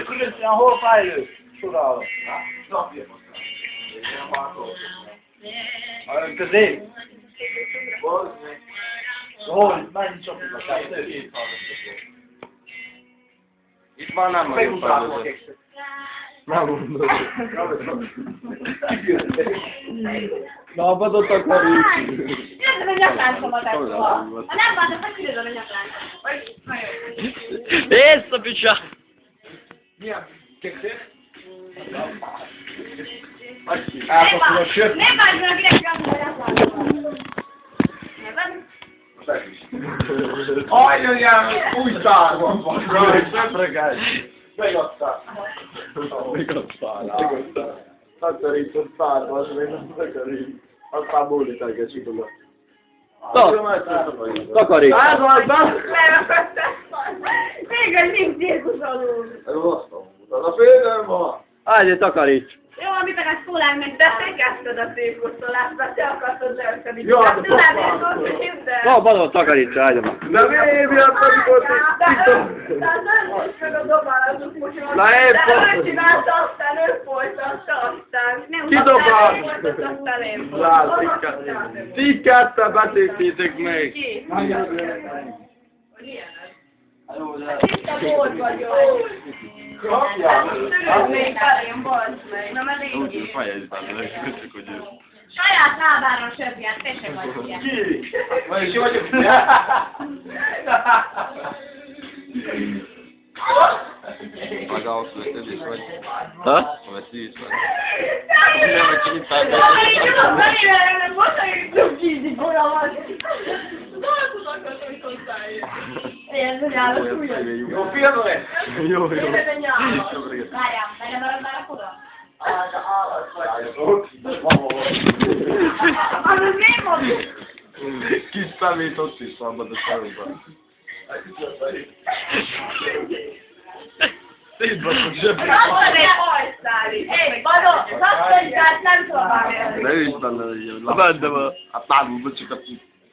Különösen hol fejlő? Sorálom. A közé? Hol? Mennyi csoportba kell? Itt már nem nagyon fejlődött. Nem mondod. Na, abadott akarjuk. Jöttem a nyakláncomat ekkor. Ha nem váltok, akkor küldöm a nyakláncomat. Ész a picsa! Milyen? Kekszél? Elfogom a sört. Nem váltok, akinek küldöm a nyakláncomat. Ajjajjám, új szárban van. Szöpregály. Megadtál. Megadtál. Takarított szárban, az még nem takarít. Aztán bólítelgesik oda. Takarít. Végül nincs cirkuszolunk. A félnem van. Állj, takaríts! Jó, amit akar szólál meg, de te kezdted a cirkuszolást, mert te akartad leöszteni. Jó, hát Na, badon, takaríts, állj már! De miért miatt amikor meg a dobálatot most Na, épp de ő csinálta, aztán ő folytatta, aztán nem Ki dobál? aztán én Lát, ti ketten beszéltétek meg. Ki? Tiszta volt vagyok. Szülőzmény felém, bazd meg. Nem elég. Saját lábára söpját, te se vagy ilyen. Ki? Vagyis ki vagyok? Maga azt vetted is vagy? Ha? Veszi is vagy? Jó, fiatal lesz? Jó. Várjál, benne marad már a koda? Az az miért mondjuk? Kis szemét ott is van, a sarokban. Szétbaszok zsebben. Azt egy hajszáli. Hé, Badó, szakszerűzát nem tudom már. De ő is benne legyen. Benne van. Hát lábúban csak a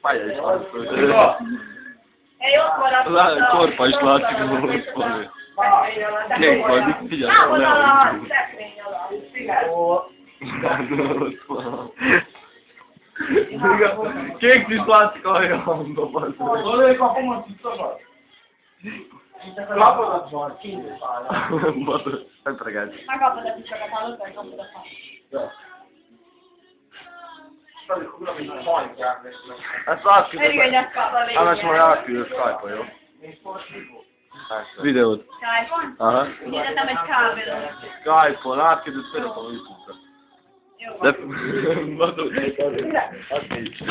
pályá is van. Hé, ott maradtam. A korpa is látszik, hogy most van. Kék vagy, mit figyelj? Nem, oda a szekrény alatt. Kék is látszik a hajamban. Lők a homot itt szabad. Lapodat van, kínő Badod, nem pregáld. Megkapod a pisokat, hallod, vagy kapod a szart. Ezt átküldöm. Örüljenek kapva végül. Hát most majd átküldöm Skype-on, jó? Videót. Skype-on? Aha. Nyitottam egy kábelot. Skype-on, átküldöm telefonon YouTube-ra. Jó. De... Badod, azt így.